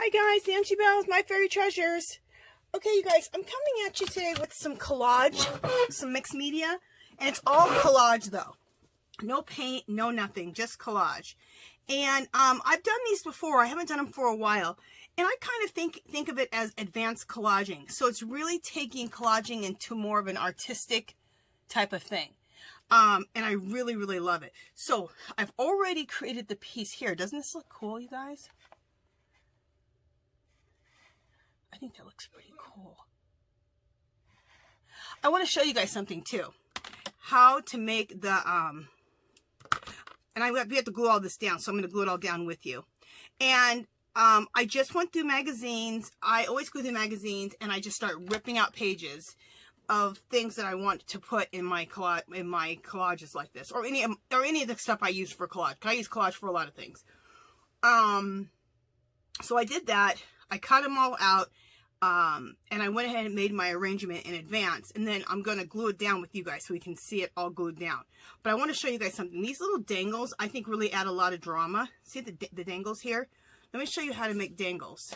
Hi guys, Nancy Bells, My Fairy Treasures. Okay, you guys, I'm coming at you today with some collage, some mixed media, and it's all collage though. No paint, no nothing, just collage. And I've done these before. I haven't done them for a while, and I kind of think of it as advanced collaging. So it's really taking collaging into more of an artistic type of thing. And I really, really love it. So I've already created the piece here. Doesn't this look cool, you guys? I think that looks pretty cool. I want to show you guys something too. How to make the, and we have to glue all this down, so I'm going to glue it all down with you. And I just went through magazines. I always go through magazines, and I just start ripping out pages of things that I want to put in my collages like this, or any of the stuff I use for collage. I use collage for a lot of things. So I did that. I cut them all out, and I went ahead and made my arrangement in advance, and then I'm going to glue it down with you guys so we can see it all glued down. But I want to show you guys something. These little dangles, I think, really add a lot of drama. See the dangles here? Let me show you how to make dangles.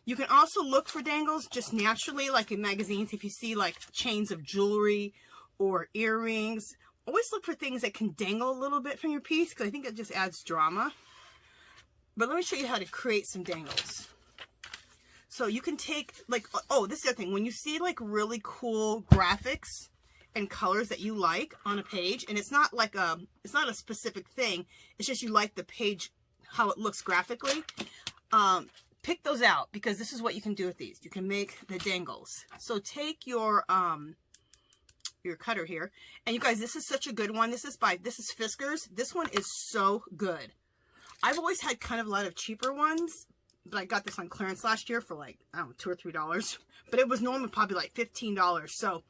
You can also look for dangles just naturally, like in magazines. If you see like chains of jewelry or earrings, always look for things that can dangle a little bit from your piece, because I think it just adds drama. But let me show you how to create some dangles. So you can take, like, oh, this is the other thing. When you see, like, really cool graphics and colors that you like on a page, and it's not like it's not a specific thing, it's just you like the page, how it looks graphically, pick those out, because this is what you can do with these. You can make the dangles. So take your cutter here, and you guys, this is such a good one. This is Fiskars. This one is so good. I've always had kind of a lot of cheaper ones, but I got this on clearance last year for like, I don't know, $2 or $3. But it was normally probably like $15. So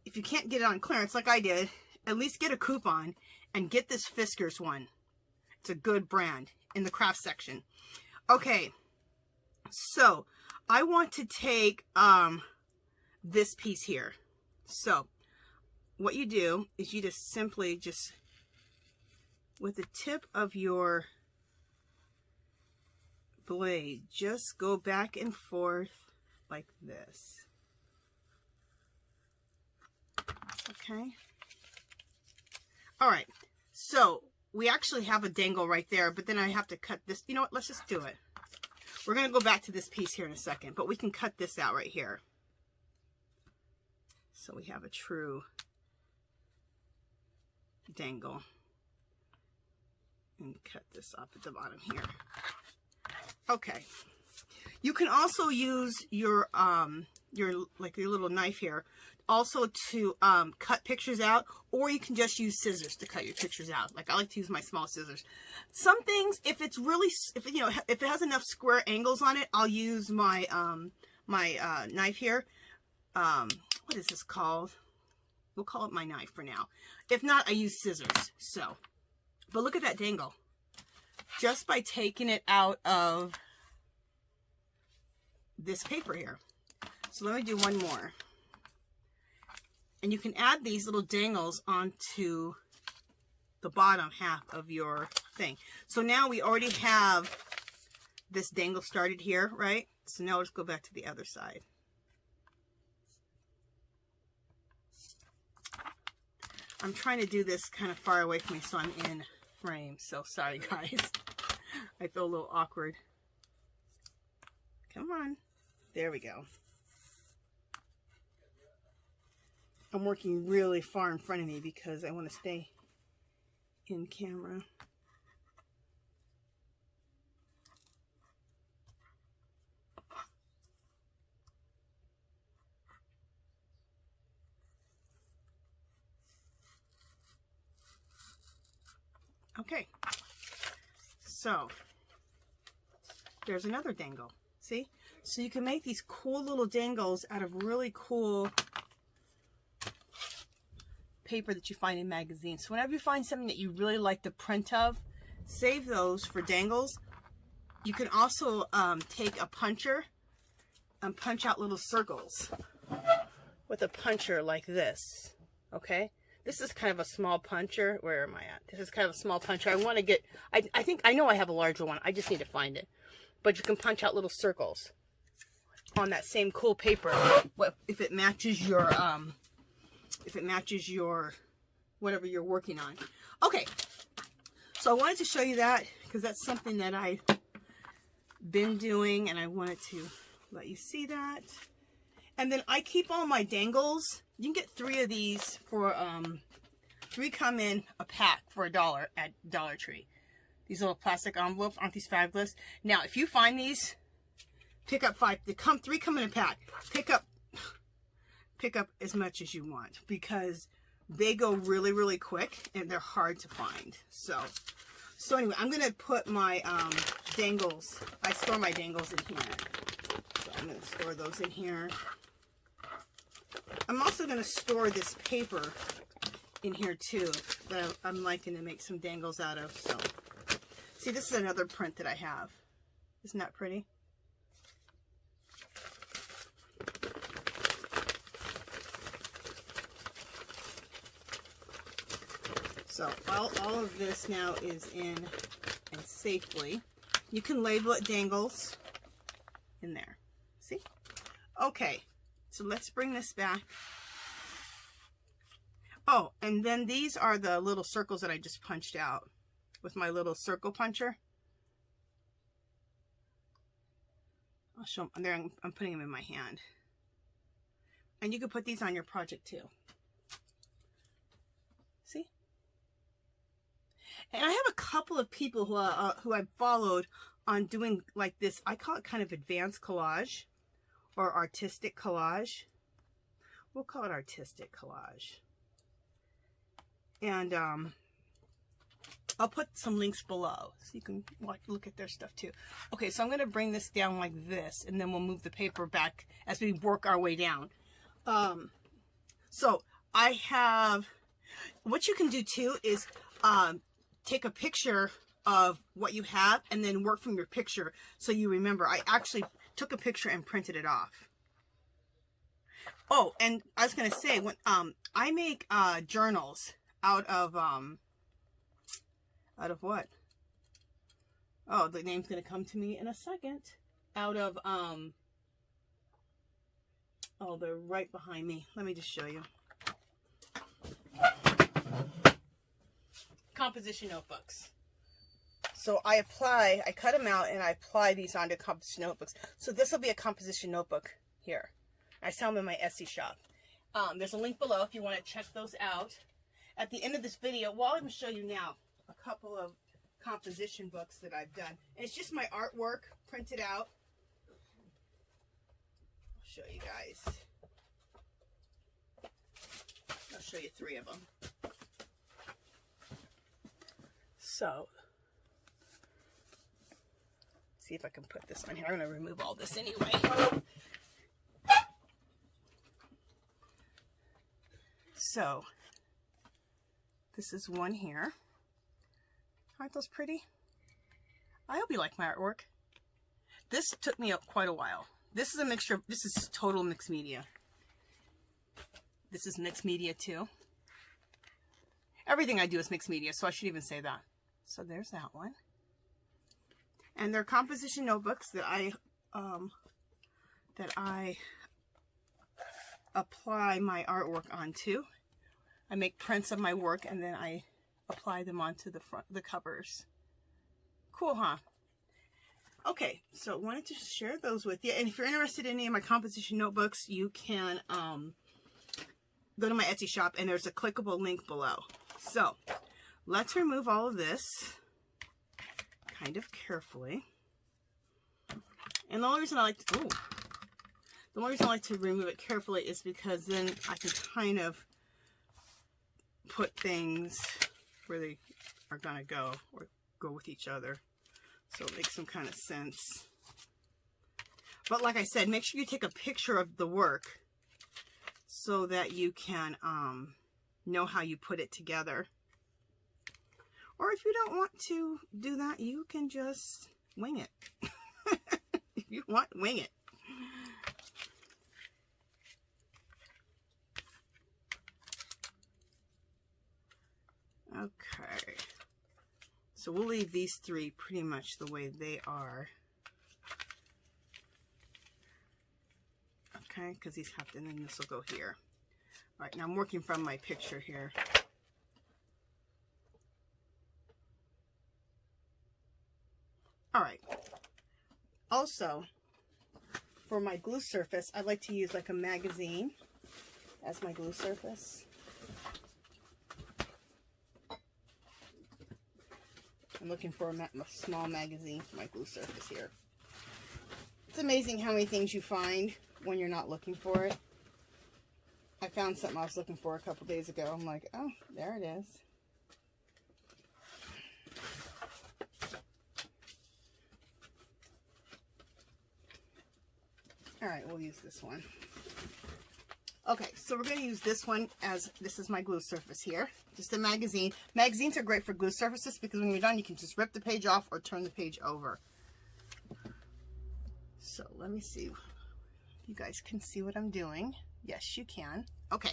if you can't get it on clearance like I did, at least get a coupon and get this Fiskars one. It's a good brand in the craft section. Okay, so I want to take this piece here. So what you do is you just simply with the tip of your blade, just go back and forth like this. Okay. All right. So we actually have a dangle right there, but then I have to cut this. You know what? Let's just do it. We're going to go back to this piece here in a second, but we can cut this out right here. So we have a true dangle. And cut this up at the bottom here. Okay. You can also use your little knife here also to cut pictures out, or you can just use scissors to cut your pictures out. Like I like to use my small scissors. Some things, if it has enough square angles on it, I'll use my knife here. What is this called? We'll call it my knife for now. If not, I use scissors. So, but look at that dangle. Just by taking it out of this paper here. So let me do one more. And you can add these little dangles onto the bottom half of your thing. So now we already have this dangle started here, right? So now let's go back to the other side. I'm trying to do this kind of far away from me so I'm in frame. So sorry, guys. I feel a little awkward. Come on. There we go. I'm working really far in front of me because I want to stay in camera. Okay, so there's another dangle. See? So you can make these cool little dangles out of really cool paper that you find in magazines. So whenever you find something that you really like the print of, save those for dangles. You can also take a puncher and punch out little circles with a puncher like this. Okay? This is kind of a small puncher. Where am I at? This is kind of a small puncher. I want to get, I think, I know I have a larger one. I just need to find it. but you can punch out little circles on that same cool paper if it matches your whatever you're working on. Okay, so I wanted to show you that because that's something that I've been doing, and I wanted to let you see that. And then I keep all my dangles. You can get 3 of these for 3 come in a pack for $1 at Dollar Tree. These little plastic envelopes, aren't these fabulous? Now, if you find these, pick up 5. 3 come in a pack. Pick up as much as you want because they go really, really quick and they're hard to find. So anyway, I'm gonna put my dangles. I store my dangles in here. So I'm gonna store those in here. I'm also gonna store this paper in here too that I'm liking to make some dangles out of. So, see, this is another print that I have. Isn't that pretty? So all of this now is in and safely. You can label it Dangles in there. See? Okay, so let's bring this back. Oh, and then these are the little circles that I just punched out with my little circle puncher. I'll show them. There, I'm putting them in my hand. And you can put these on your project too. See? And I have a couple of people who I've followed on doing like this. I call it kind of advanced collage or artistic collage. We'll call it artistic collage. And I'll put some links below so you can look at their stuff too. Okay, so I'm going to bring this down like this, and then we'll move the paper back as we work our way down. So I have, what you can do too is take a picture of what you have and then work from your picture so you remember. I actually took a picture and printed it off. Oh, and I was going to say, when I make journals out of what? Oh, the name's going to come to me in a second. Out of, oh, they're right behind me. Let me just show you. Composition notebooks. So I cut them out and I apply these onto composition notebooks. So this will be a composition notebook here. I sell them in my Etsy shop. There's a link below if you want to check those out. At the end of this video, well, I'm going to show you now a couple of composition books that I've done. And it's just my artwork printed out. I'll show you guys. I'll show you 3 of them. So, see if I can put this on here. I'm going to remove all this anyway. So, this is one here. Aren't those pretty? I hope you like my artwork. This took me quite a while. This is a mixture of, this is total mixed media. This is mixed media too. Everything I do is mixed media, so I should even say that. So there's that one. And they're composition notebooks that I apply my artwork onto. I make prints of my work and then I apply them onto the covers. Cool, huh? Okay, so I wanted to share those with you. And if you're interested in any of my composition notebooks, you can go to my Etsy shop and there's a clickable link below. So let's remove all of this kind of carefully. And the only reason I like to remove it carefully is because then I can kind of put things where they are gonna go or go with each other, so it makes some kind of sense. But like I said, make sure you take a picture of the work so that you can know how you put it together. Or if you don't want to do that, you can just wing it. If you want, wing it. Okay, so we'll leave these 3 pretty much the way they are. Okay, because these have to, and then this will go here. All right, now I'm working from my picture here. All right. Also, for my glue surface, I like to use like a magazine as my glue surface. I'm looking for a small magazine for my glue surface here. It's amazing how many things you find when you're not looking for it. I found something I was looking for a couple days ago. I'm like, oh, there it is. All right, we'll use this one. Okay, so we're going to use this one as, this is my glue surface here. Just a magazine. Magazines are great for glue surfaces because when you're done, you can just rip the page off or turn the page over. So let me see. You guys can see what I'm doing. Yes, you can. Okay.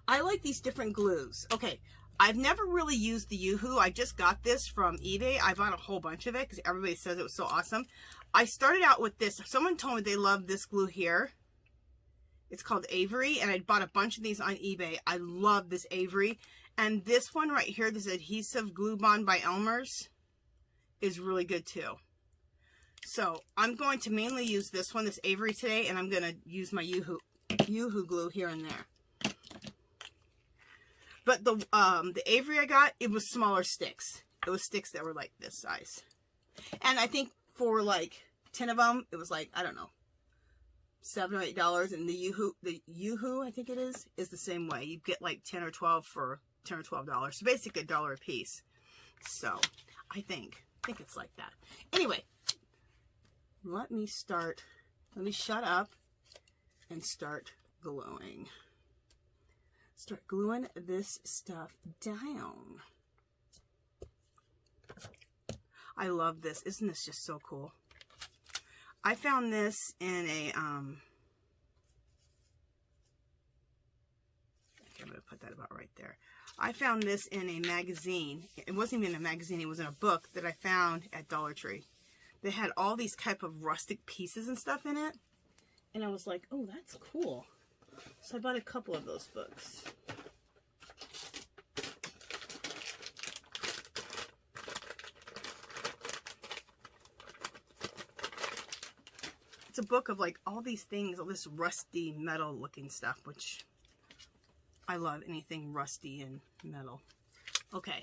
I like these different glues. Okay, I've never really used the Yoo-Hoo. I just got this from eBay. I bought a whole bunch of it because everybody says it was so awesome. I started out with this. Someone told me they love this glue here. It's called Avery, and I bought a bunch of these on eBay. I love this Avery. And this one right here, this adhesive glue bond by Elmer's, is really good too. So I'm going to mainly use this one, this Avery today, and I'm going to use my Yoo-Hoo glue here and there. But the Avery I got, it was smaller sticks. It was sticks that were like this size. And I think for like 10 of them, it was like, I don't know, $7 or $8. And the Yoo-Hoo, I think it is the same way. You get like 10 or 12 for $10 or $12. So basically $1 a piece. So I think it's like that. Anyway, let me shut up and start gluing. Start gluing this stuff down. I love this. Isn't this just so cool? I found this in a, I'm going to put that about right there. I found this in a magazine. It wasn't even a magazine. It was in a book that I found at Dollar Tree. They had all these type of rustic pieces and stuff in it. And I was like, oh, that's cool. So I bought a couple of those books. It's a book of like all these things, all this rusty metal looking stuff, which I love anything rusty and metal. Okay.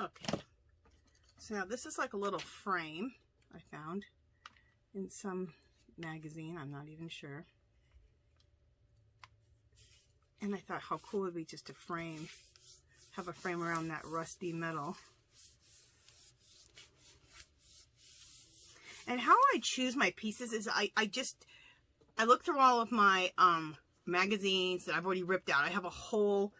Okay, so now this is like a little frame I found in some magazine, I'm not even sure. And I thought how cool it would be just to have a frame around that rusty metal. And how I choose my pieces is I look through all of my magazines that I've already ripped out. I have a whole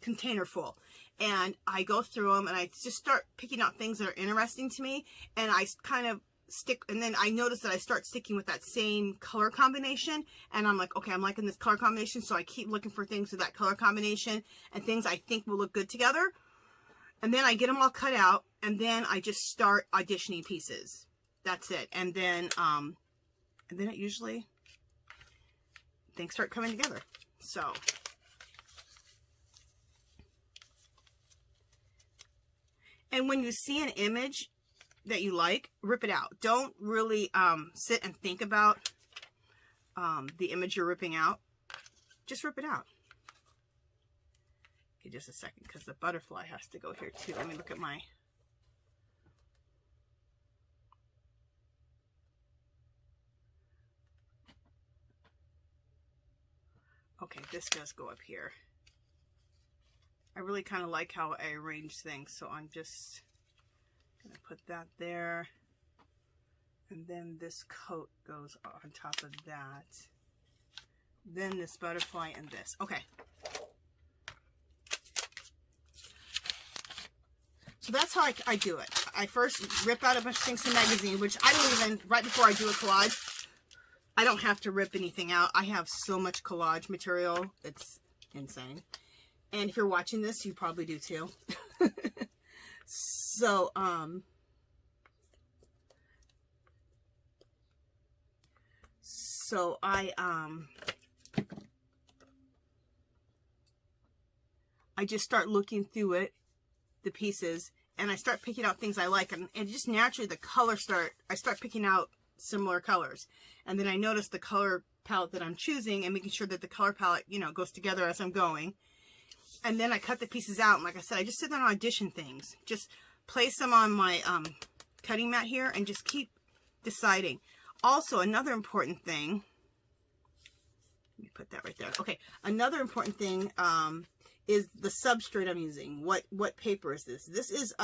container full. And I go through them and I just start picking out things that are interesting to me. And I kind of stick, and then I notice that I start sticking with that same color combination. And I'm like, okay, I'm liking this color combination. So I keep looking for things with that color combination and things I think will look good together. And then I get them all cut out. And then I just start auditioning pieces. That's it. And then it usually, things start coming together. So. And when you see an image that you like, rip it out. Don't really sit and think about the image you're ripping out. Just rip it out. Okay, just a second, because the butterfly has to go here too. Let me look at my... Okay, this does go up here. I really kind of like how I arrange things, so I'm just going to put that there. And then this coat goes on top of that. Then this butterfly and this. Okay. So that's how I do it. I first rip out a bunch of things from the magazine, which I don't even, right before I do a collage, I don't have to rip anything out. I have so much collage material. It's insane. And if you're watching this, you probably do too. So, I just start looking through it, the pieces, and I start picking out things I like, and just naturally the colors I start picking out similar colors. And then I notice the color palette that I'm choosing and making sure that the color palette, you know, goes together as I'm going. And then I cut the pieces out, and like I said, I just sit there and audition things. Just place them on my cutting mat here and just keep deciding. Also, another important thing, let me put that right there. Okay, another important thing is the substrate I'm using. What paper is this? This is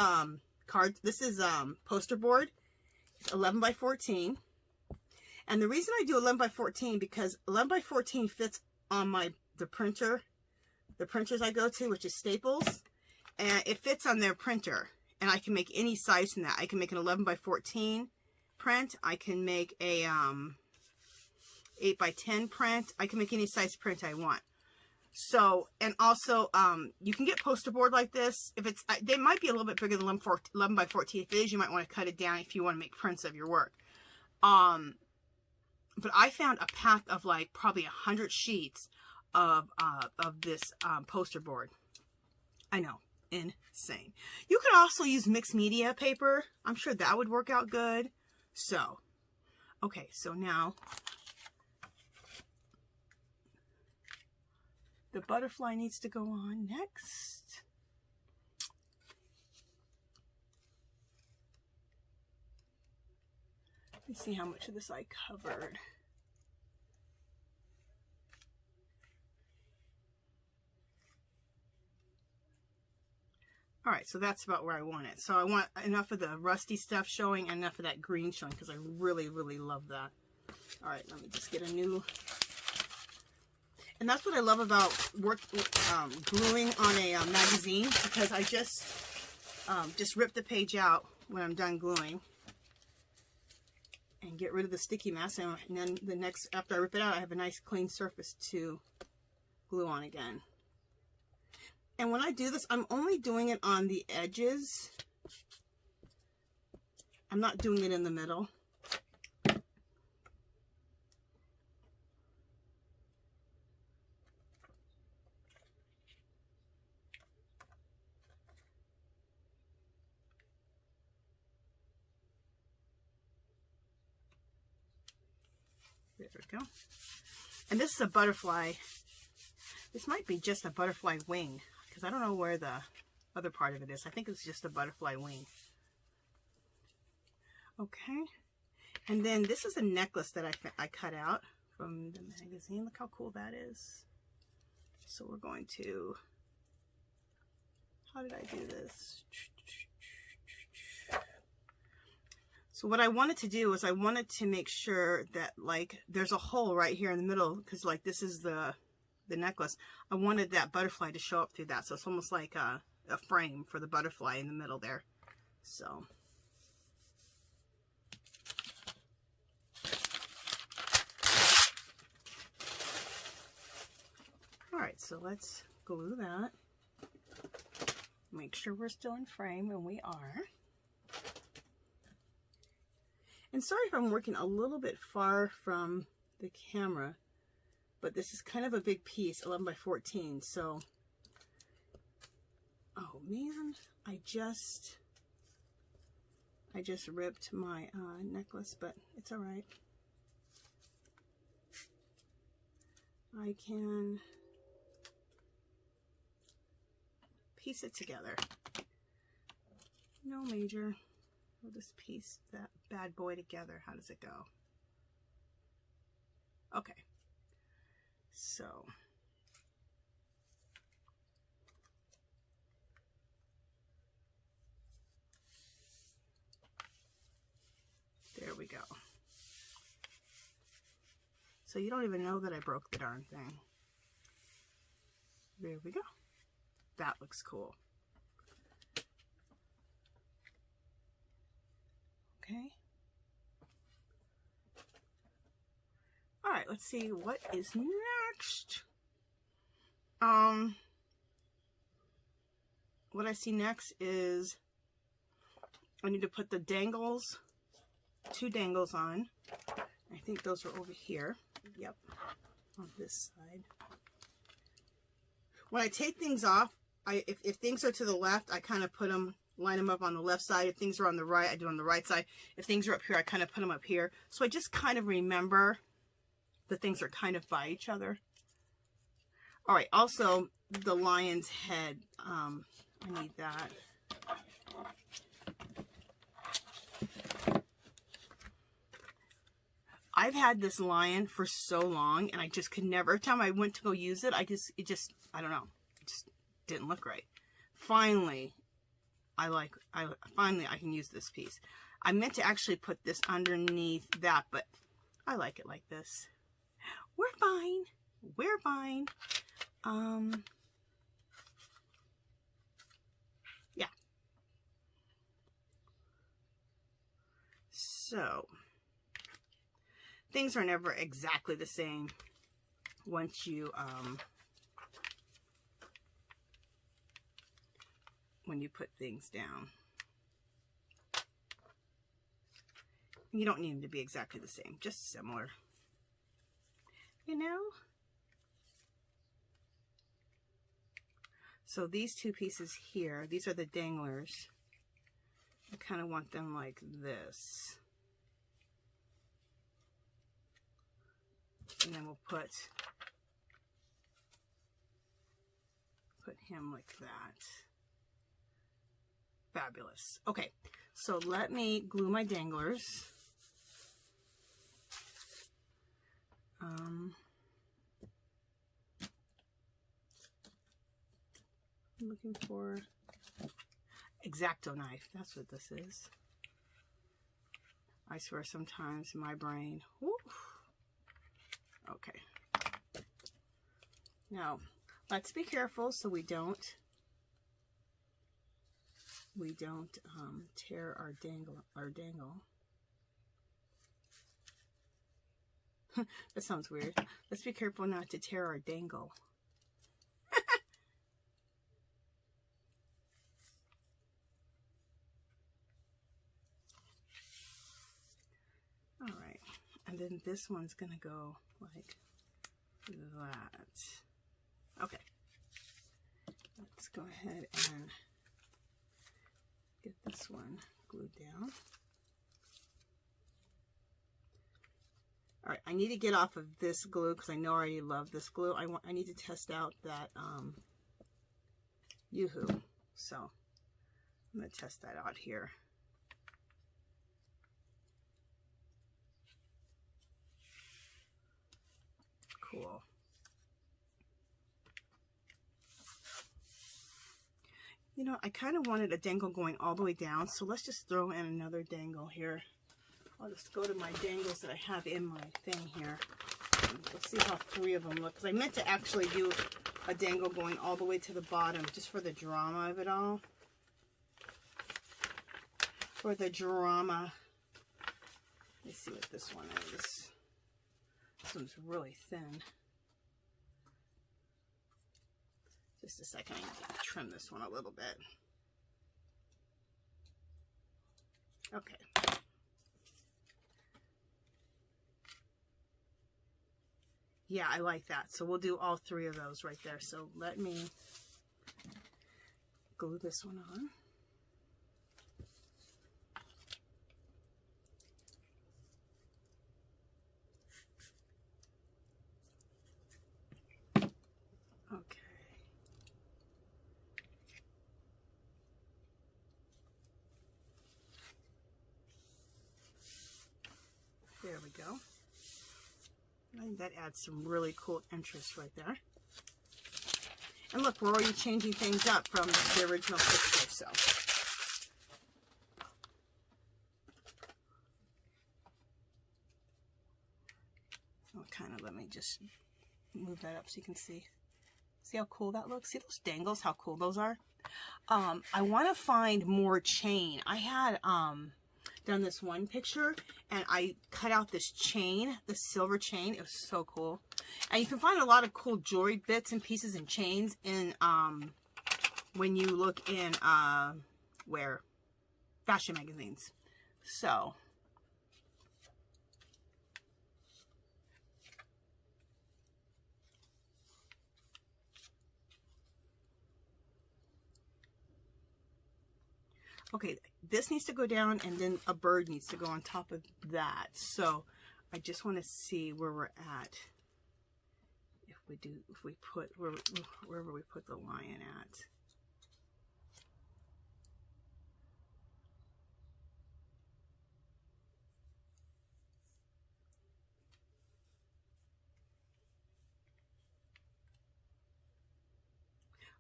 poster board. It's 11 by 14. And the reason I do 11 by 14 because 11 by 14 fits on the printer, the printers I go to, which is Staples, and it fits on their printer. And I can make any size from that. I can make an 11 by 14 print. I can make a 8 by 10 print. I can make any size print I want. So, and also, you can get poster board like this. If it's, they might be a little bit bigger than 11 by 14. If it is, you might want to cut it down if you want to make prints of your work. But I found a pack of like probably 100 sheets of this poster board. I know, insane. You could also use mixed media paper. I'm sure that would work out good. So, okay, so now the butterfly needs to go on next. Let me see how much of this I covered. All right, so that's about where I want it. So I want enough of the rusty stuff showing and enough of that green showing because I really, really love that. All right, let me just get a new... And that's what I love about gluing on a magazine, because I just rip the page out when I'm done gluing and get rid of the sticky mess. And then after I rip it out, I have a nice clean surface to glue on again. And when I do this, I'm only doing it on the edges. I'm not doing it in the middle. There we go. And this is a butterfly. This might be just a butterfly wing, because I don't know where the other part of it is. I think it's just a butterfly wing. Okay. And then this is a necklace that I cut out from the magazine. Look how cool that is. So we're going to... How did I do this? So what I wanted to do is I wanted to make sure that like there's a hole right here in the middle, because like this is the necklace. I wanted that butterfly to show up through that. So it's almost like a frame for the butterfly in the middle there. So. All right, so let's glue that. Make sure we're still in frame, and we are. And sorry if I'm working a little bit far from the camera, but this is kind of a big piece, 11 by 14. So, oh man, I just ripped my necklace, but it's all right. I can piece it together. No major. We'll just piece that bad boy together. How does it go? Okay. So. There we go. So you don't even know that I broke the darn thing. There we go. That looks cool. Okay. All right, let's see what is next. What I see next is I need to put the dangles, 2 dangles on. I think those are over here. Yep, on this side. When I take things off, if things are to the left, I kind of put them, line them up on the left side. If things are on the right, I do on the right side. If things are up here, I kind of put them up here. So I just kind of remember that things are kind of by each other. All right, also the lion's head. I need that. I've had this lion for so long, and I just could never, every time I went to go use it, I don't know, it just didn't look right. Finally, finally I can use this piece. I meant to actually put this underneath that, but I like it like this. We're fine. We're fine. Yeah. So, things are never exactly the same once you, when you put things down. You don't need them to be exactly the same, just similar. You know? So these 2 pieces here, these are the danglers. I kind of want them like this. And then we'll put him like that. Fabulous. Okay, so let me glue my danglers. I'm looking for X-Acto knife. That's what this is. I swear sometimes my brain. Whew. Okay. Now, let's be careful so we don't tear our dangle. That sounds weird. Let's be careful not to tear our dangle. All right, and then this one's gonna go like that. Okay, let's go ahead and get this one glued down. All right, I need to get off of this glue because I know I already love this glue. I need to test out that Yoo-hoo. So I'm gonna test that out here. Cool. You know, I kind of wanted a dangle going all the way down, so let's just throw in another dangle here. I'll just go to my dangles that I have in my thing here. Let's see how 3 of them look. Because I meant to actually do a dangle going all the way to the bottom, just for the drama of it all. For the drama. Let me see what this one is. This one's really thin. Just a second, I need to trim this one a little bit. Okay. Yeah, I like that. So we'll do all 3 of those right there. So let me glue this one on. Okay. There we go. I think that adds some really cool interest right there. And look, we're already changing things up from the original picture, so. Let me just move that up so you can see. See how cool that looks? See those dangles, how cool those are? I want to find more chain. I had done this one picture, and I cut out this chain, the silver chain. It was so cool. And you can find a lot of cool jewelry bits and pieces and chains in when you look in fashion magazines. So okay, this needs to go down, and then a bird needs to go on top of that. So I just want to see where we're at. If we put wherever we put the lion at.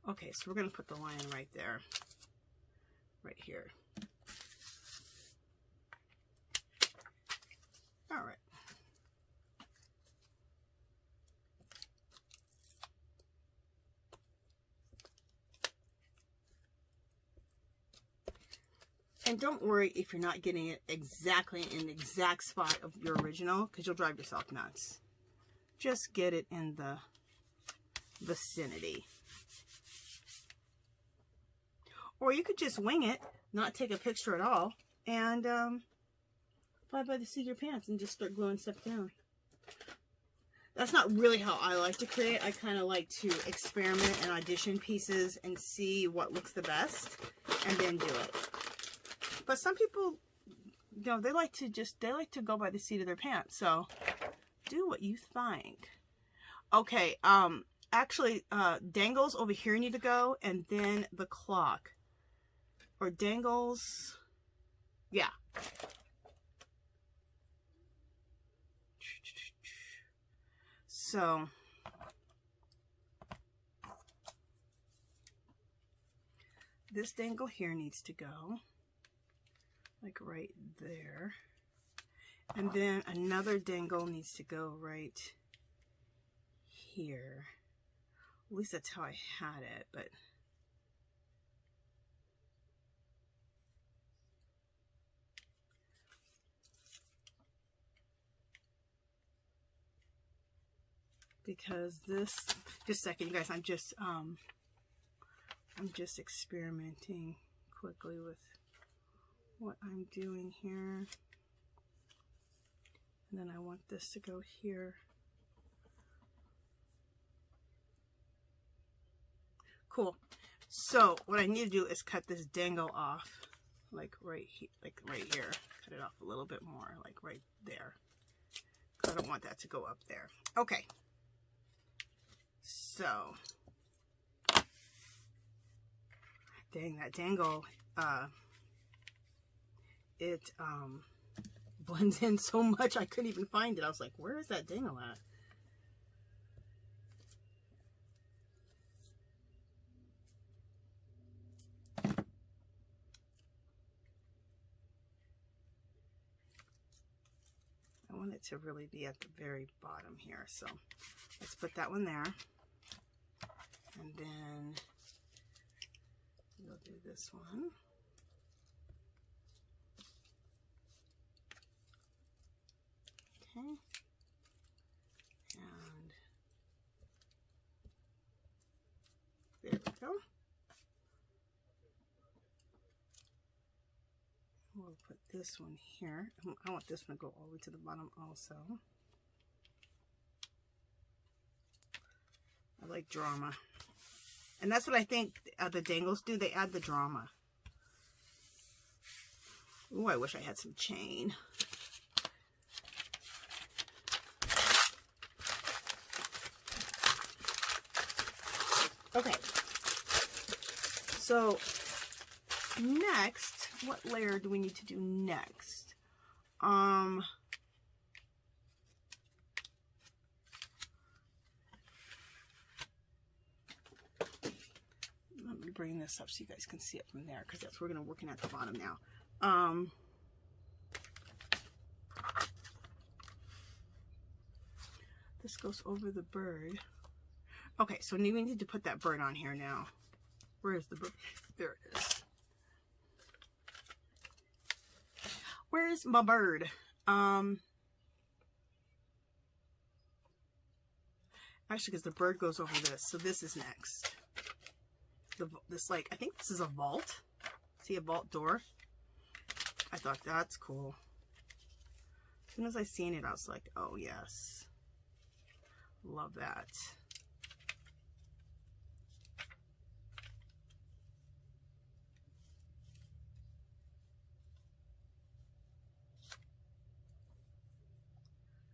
Okay, so we're going to put the lion right there. Right here. All right. And don't worry if you're not getting it exactly in the exact spot of your original, because you'll drive yourself nuts. Just get it in the vicinity. Or you could just wing it, not take a picture at all, and fly by the seat of your pants and just start gluing stuff down. That's not really how I like to create. I kind of like to experiment and audition pieces and see what looks the best, and then do it. But some people, you know, they like to go by the seat of their pants. So do what you think. Okay, actually, dangles over here need to go, and then the clock. Or dangles, yeah. So, this dangle here needs to go, like right there. And then another dangle needs to go right here. At least that's how I had it, but because this, just a second, you guys, I'm just experimenting quickly with what I'm doing here. And then I want this to go here. Cool. So what I need to do is cut this dangle off, like right here, Cut it off a little bit more, like right there. I don't want that to go up there. Okay. So, dang, that dangle, it blends in so much I couldn't even find it. I was like, where is that dangle at? I want it to really be at the very bottom here. So let's put that one there. And then we'll do this one. Okay. And there we go. We'll put this one here. I want this one to go all the way to the bottom also. I like drama. And that's what I think the dangles do. They add the drama. Ooh, I wish I had some chain. Okay. So, next, what layer do we need to do next? Let me bring this up so you guys can see it from there, because that's we're going to working at the bottom now. This goes over the bird. Okay, so we need to put that bird on here now. Where is the bird? There it is. Where's my bird? Actually, because the bird goes over this, so this is next. This, like, I think this is a vault. See a vault door? I thought that's cool. As soon as I seen it, I was like, oh yes. Love that.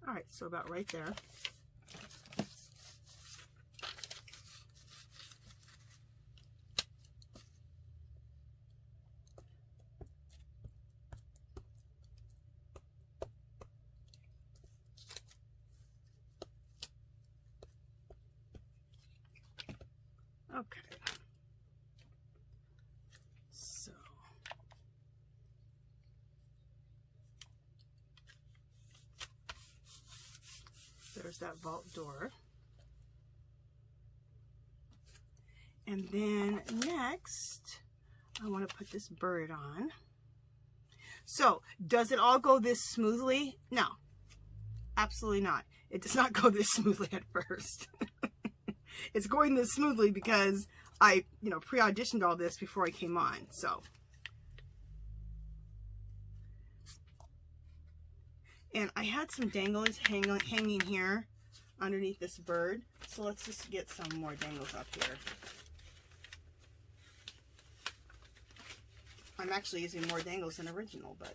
All right, so about right there. Okay. So there's that vault door. And then next, I want to put this bird on. So, does it all go this smoothly? No, absolutely not. It does not go this smoothly at first. It's going this smoothly because I, pre-auditioned all this before I came on, so. And I had some dangles hanging here underneath this bird, so let's just get some more dangles up here. I'm actually using more dangles than original, but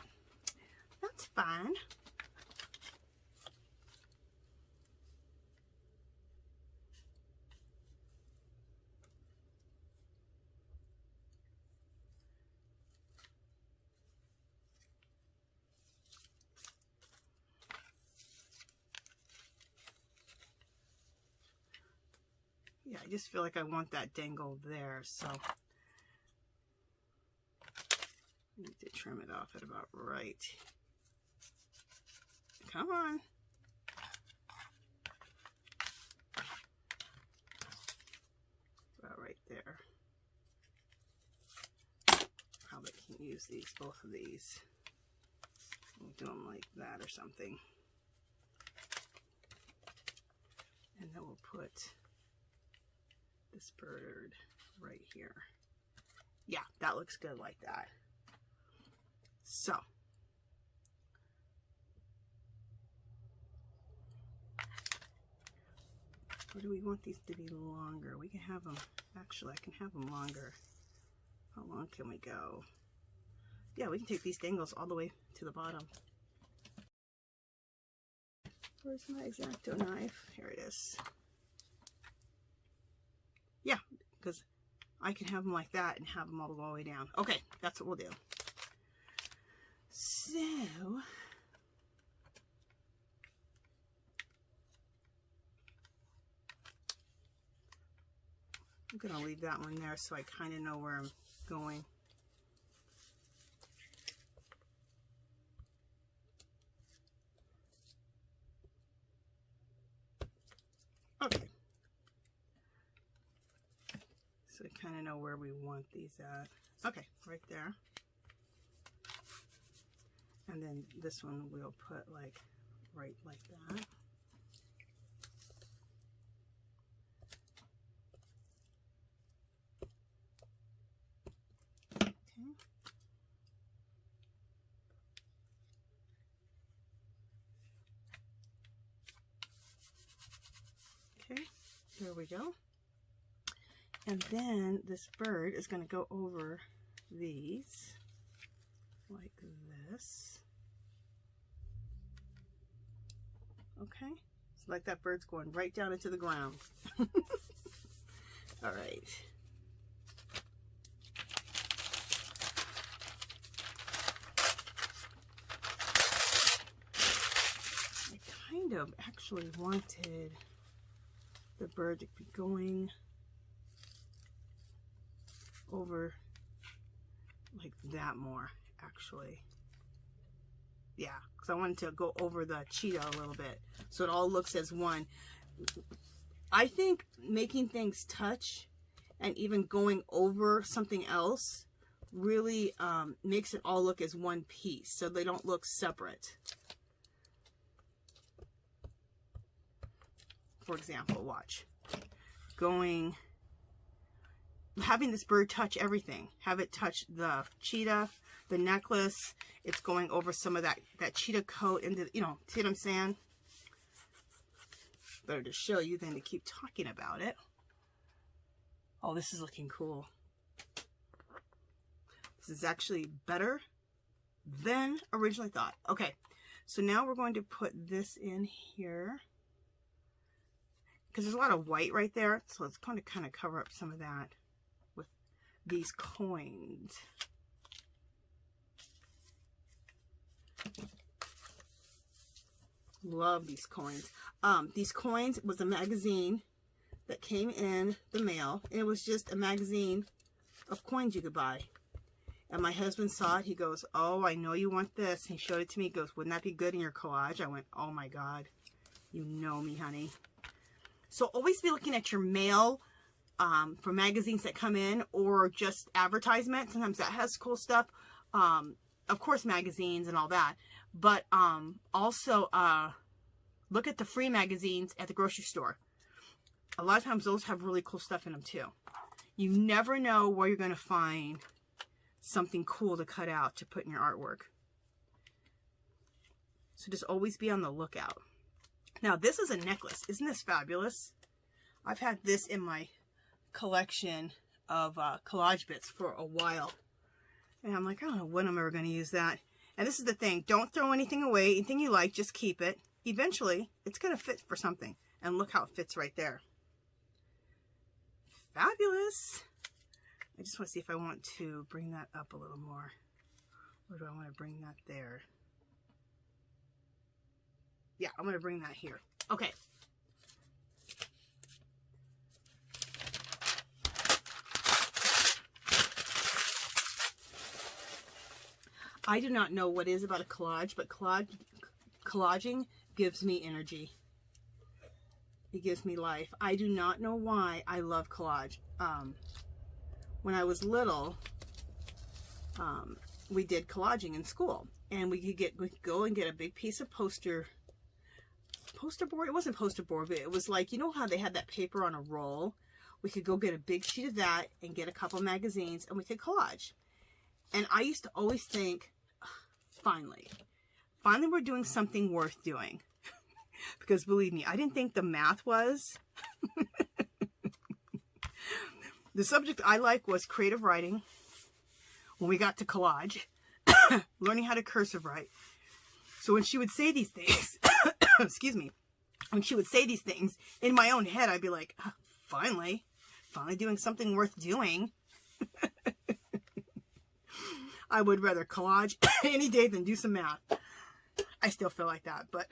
that's fine. Yeah, I just feel like I want that dangle there, so I need to trim it off at about right. Come on. About right there. Probably can use these, both of these. We'll do them like that or something. And then we'll put this bird right here. Yeah, that looks good like that. So, or do we want these to be longer? We can have them, actually I can have them longer. How long can we go? Yeah, we can take these dangles all the way to the bottom. Where's my X-Acto knife? Here it is. Yeah, because I can have them like that and have them all the way down. Okay, that's what we'll do. So, I'm going to leave that one there so I kind of know where I'm going. Okay. So I kind of know where we want these at. Okay, right there. And then this one we'll put like right like that. Okay, there we go. And then this bird is going to go over these like this. Okay, so like that bird's going right down into the ground. All right. I kind of actually wanted the bird to be going over like that more, actually. Yeah, because I wanted to go over the cheetah a little bit so it all looks as one. I think making things touch and even going over something else really makes it all look as one piece, so they don't look separate. For example, watch. Having this bird touch everything. Have it touch the cheetah, the necklace. It's going over some of that cheetah coat into, you know, see what I'm saying? Better to show you than to keep talking about it. Oh, this is looking cool. This is actually better than originally thought. Okay, so now we're going to put this in here because there's a lot of white right there, so it's going to kind of cover up some of that with these coins. Love these coins. These coins was a magazine that came in the mail, and it was just a magazine of coins you could buy. And my husband saw it. He goes, "Oh, I know you want this." He showed it to me. He goes, "Wouldn't that be good in your collage?" I went, "Oh my God, you know me, honey." So always be looking at your mail for magazines that come in, or just advertisements. Sometimes that has cool stuff. Of course, magazines and all that. But also look at the free magazines at the grocery store. A lot of times those have really cool stuff in them too. You never know where you're going to find something cool to cut out to put in your artwork. So just always be on the lookout. Now this is a necklace. Isn't this fabulous? I've had this in my collection of collage bits for a while. And I'm like, I don't know when I'm ever going to use that. And this is the thing. Don't throw anything away. Anything you like, just keep it. Eventually, it's going to fit for something. And look how it fits right there. Fabulous. I just want to see if I want to bring that up a little more. Or do I want to bring that there? Yeah, I'm going to bring that here. Okay. I do not know what it is about a collage, but collaging gives me energy. It gives me life. I do not know why I love collage. When I was little, we did collaging in school, and we could go and get a big piece of poster board. It wasn't poster board, but it was like, you know how they had that paper on a roll? We could go get a big sheet of that and get a couple magazines, and we could collage. And I used to always think, finally we're doing something worth doing. Because believe me, I didn't think the math was. The subject I like was creative writing. When we got to collage, learning how to cursive write. So when she would say these things, excuse me, when she would say these things, in my own head, I'd be like, oh, finally doing something worth doing. I would rather collage any day than do some math. I still feel like that, but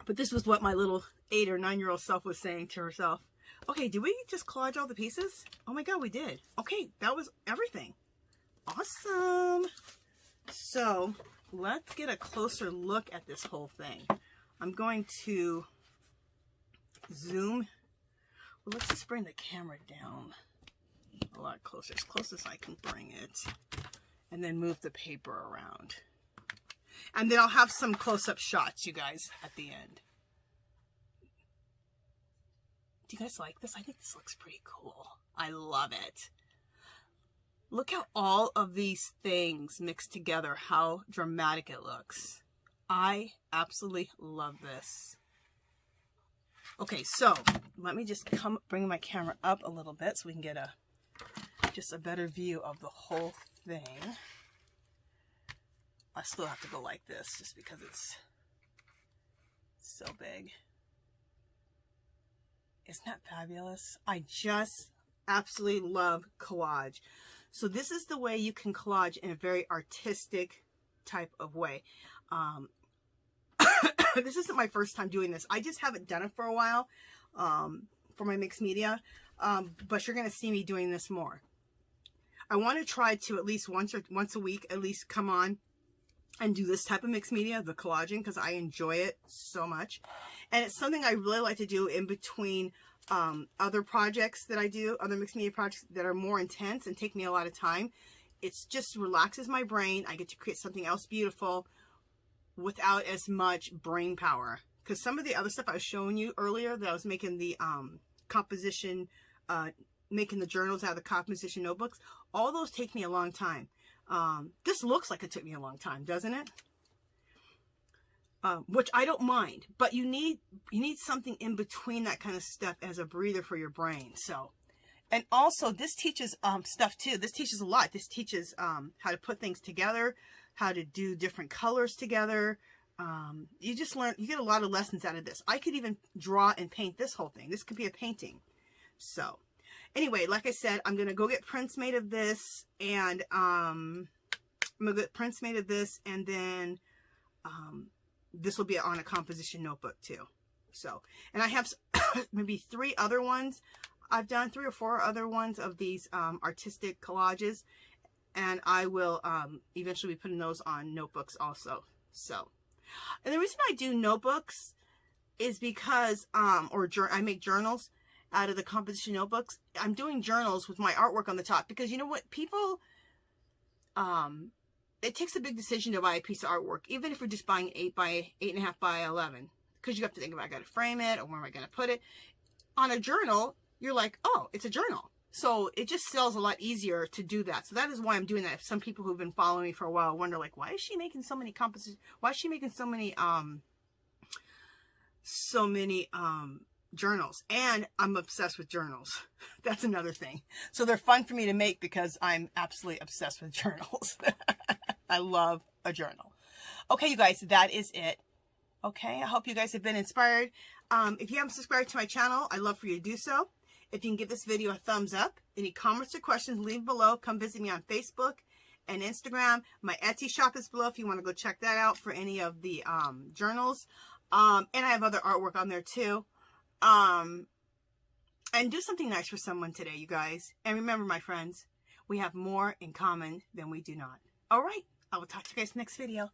but this was what my little 8 or 9-year-old self was saying to herself. Okay, did we just collage all the pieces? Oh my God, we did. Okay, that was everything. Awesome. So let's get a closer look at this whole thing. I'm going to zoom. Well, let's just bring the camera down a lot closer, as close as I can bring it, and then move the paper around. And then I'll have some close-up shots, you guys, at the end. Do you guys like this? I think this looks pretty cool. I love it. Look how all of these things mixed together, how dramatic it looks. I absolutely love this. Okay, so let me just bring my camera up a little bit so we can get just a better view of the whole thing. I still have to go like this just because it's so big. Isn't that fabulous? I just absolutely love collage. So this is the way you can collage in a very artistic type of way. This isn't my first time doing this. I just haven't done it for a while for my mixed media, but you're going to see me doing this more. I want to try to at least once a week, at least come on and do this type of mixed media, the collaging, because I enjoy it so much. And it's something I really like to do in between other projects that I do, other mixed media projects that are more intense and take me a lot of time. It just relaxes my brain. I get to create something else beautiful without as much brain power. Because some of the other stuff I was showing you earlier, that I was making the composition, making the journals out of the composition notebooks, all those take me a long time. This looks like it took me a long time, doesn't it? Which I don't mind, but you need something in between that kind of stuff as a breather for your brain. So, and also this teaches stuff too. This teaches a lot. This teaches how to put things together, how to do different colors together. You just learn, you get a lot of lessons out of this. I could even draw and paint this whole thing. This could be a painting. So anyway, like I said, I'm going to go get prints made of this, and I'm going to get prints made of this, and then this will be on a composition notebook too. So, and I have maybe 3 other ones. I've done 3 or 4 other ones of these artistic collages, and I will eventually be putting those on notebooks also. So, and the reason I do notebooks is because, I make journals out of the composition notebooks. I'm doing journals with my artwork on the top because you know what, people, it takes a big decision to buy a piece of artwork, even if we're just buying 8.5 by 11, because you have to think about, I got to frame it, or where am I going to put it. On a journal, you're like, oh, it's a journal. So it just sells a lot easier to do that. So that is why I'm doing that. If some people who've been following me for a while wonder, like, why is she making so many compositions? Why is she making so many journals? And I'm obsessed with journals. That's another thing. So they're fun for me to make because I'm absolutely obsessed with journals. I love a journal. Okay, you guys, that is it. Okay, I hope you guys have been inspired. If you haven't subscribed to my channel, I'd love for you to do so. If you can give this video a thumbs up. Any comments or questions, leave below. Come visit me on Facebook and Instagram. My Etsy shop is below if you want to go check that out for any of the journals. And I have other artwork on there too. And do something nice for someone today, you guys. And remember, my friends, we have more in common than we do not. All right, I will talk to you guys next video.